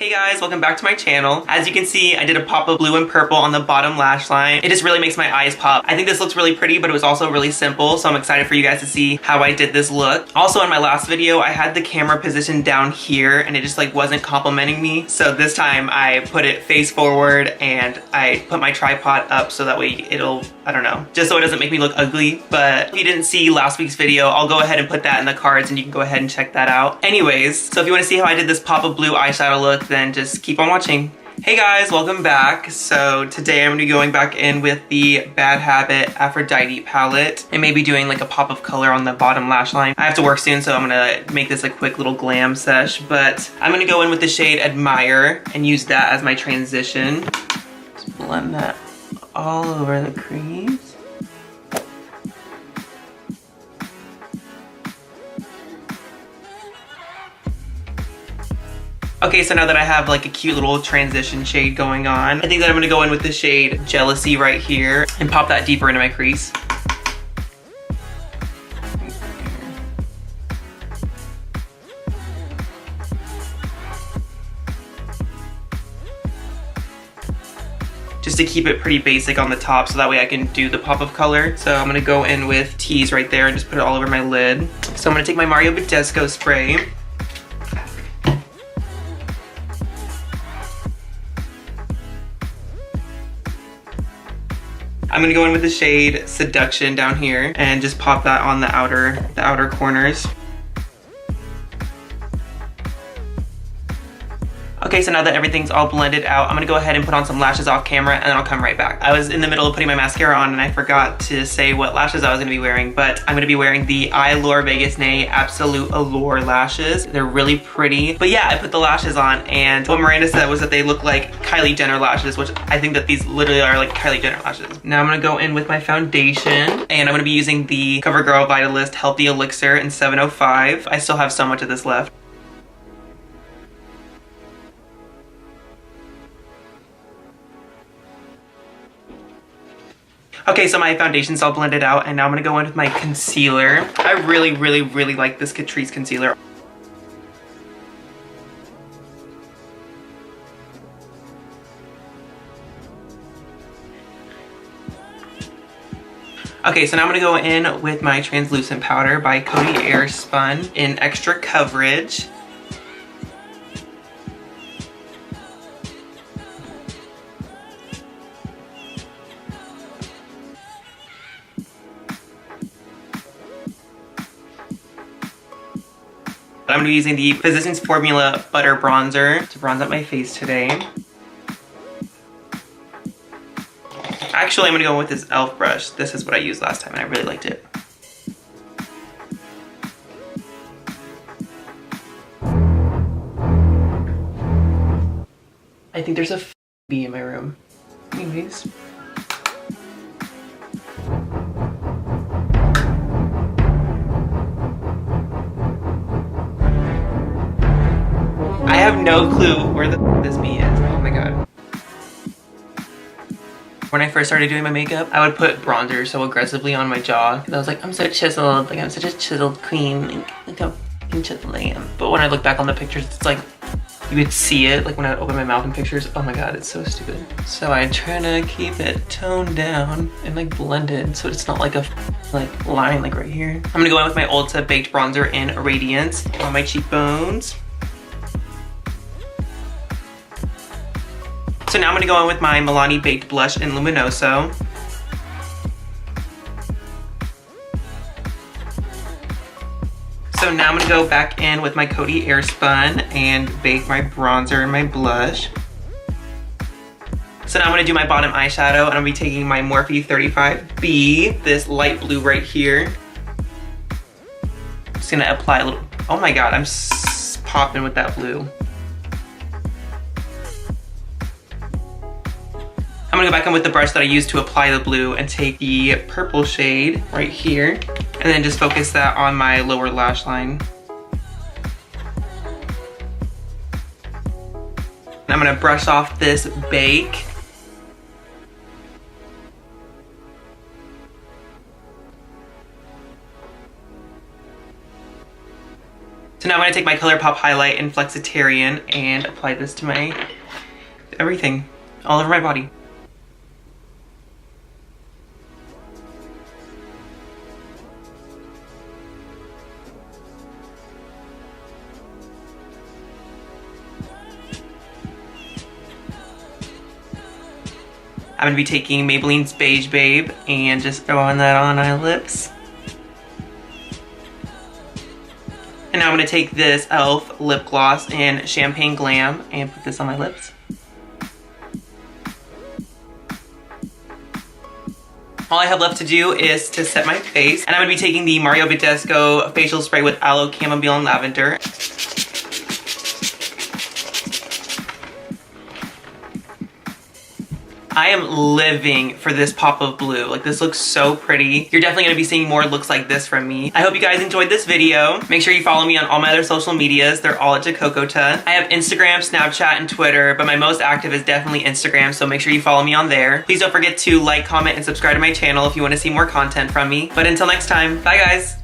Hey guys, welcome back to my channel. As you can see, I did a pop of blue and purple on the bottom lash line. It just really makes my eyes pop. I think this looks really pretty, but it was also really simple, so I'm excited for you guys to see how I did this look. Also, in my last video, I had the camera positioned down here and it just like wasn't complimenting me. So this time I put it face forward and I put my tripod up so that way it'll, I don't know, just so it doesn't make me look ugly. But if you didn't see last week's video, I'll go ahead and put that in the cards and you can go ahead and check that out. Anyways, so if you want to see how I did this pop of blue eyeshadow look, then just keep on watching. Hey guys, welcome back. So today I'm gonna be going back in with the Bad Habit Aphrodite palette and maybe doing like a pop of color on the bottom lash line. I have to work soon, so I'm gonna make this a quick little glam sesh, but I'm gonna go in with the shade Admire and use that as my transition. Just blend that all over the crease. Okay, so now that I have like a cute little transition shade going on, I think that I'm gonna go in with the shade Jealousy right here and pop that deeper into my crease. Just to keep it pretty basic on the top so that way I can do the pop of color. So I'm gonna go in with Tease right there and just put it all over my lid. So I'm gonna take my Mario Badescu spray. I'm gonna go in with the shade Seduction down here and just pop that on the outer corners. Okay, so now that everything's all blended out, I'm gonna go ahead and put on some lashes off camera and then I'll come right back. I was in the middle of putting my mascara on and I forgot to say what lashes I was gonna be wearing, but I'm gonna be wearing the Eylure Vegas Nay Absolute Allure lashes. They're really pretty. But yeah, I put the lashes on and what Miranda said was that they look like Kylie Jenner lashes, which I think that these literally are like Kylie Jenner lashes. Now I'm gonna go in with my foundation and I'm gonna be using the CoverGirl Vitalist Healthy Elixir in 705. I still have so much of this left. Okay, so my foundation's all blended out and now I'm gonna go in with my concealer. I really like this Catrice concealer. Okay, so now I'm gonna go in with my translucent powder by Coty Airspun in Extra Coverage. I'm gonna be using the Physicians Formula Butter Bronzer to bronze up my face today. Actually, I'm gonna go with this e.l.f. brush. This is what I used last time and I really liked it. I think there's a bee in my room. Anyways. I have no clue where this bee is. Oh my god. When I first started doing my makeup, I would put bronzer so aggressively on my jaw. Because I was like, I'm so chiseled. Like, I'm such a chiseled queen. Like how fucking chiseled I am. But when I look back on the pictures, it's like, you would see it. Like when I open my mouth in pictures. Oh my god, it's so stupid. So I try to keep it toned down and like blended so it's not like a like line like right here. I'm gonna go in with my Ulta Baked Bronzer in Radiance on my cheekbones. So now I'm gonna go in with my Milani Baked Blush in Luminoso. So now I'm gonna go back in with my Coty Airspun and bake my bronzer and my blush. So now I'm gonna do my bottom eyeshadow and I'm gonna be taking my Morphe 35B, this light blue right here. Just gonna apply a little, oh my god, I'm popping with that blue. I'm gonna go back in with the brush that I used to apply the blue and take the purple shade right here and then just focus that on my lower lash line. And I'm gonna brush off this bake. So now I'm gonna take my ColourPop highlight in Flexitarian and apply this to my everything, all over my body. I'm gonna be taking Maybelline's Beige Babe and just throwing that on my lips. And now I'm gonna take this e.l.f. lip gloss in Champagne Glam and put this on my lips. All I have left to do is to set my face, and I'm gonna be taking the Mario Badescu facial spray with aloe, chamomile, and lavender. I am living for this pop of blue. Like, this looks so pretty. You're definitely gonna be seeing more looks like this from me. I hope you guys enjoyed this video. Make sure you follow me on all my other social medias. They're all at Decokota. I have Instagram, Snapchat, and Twitter, but my most active is definitely Instagram, so make sure you follow me on there. Please don't forget to like, comment, and subscribe to my channel if you wanna see more content from me. But until next time, bye guys.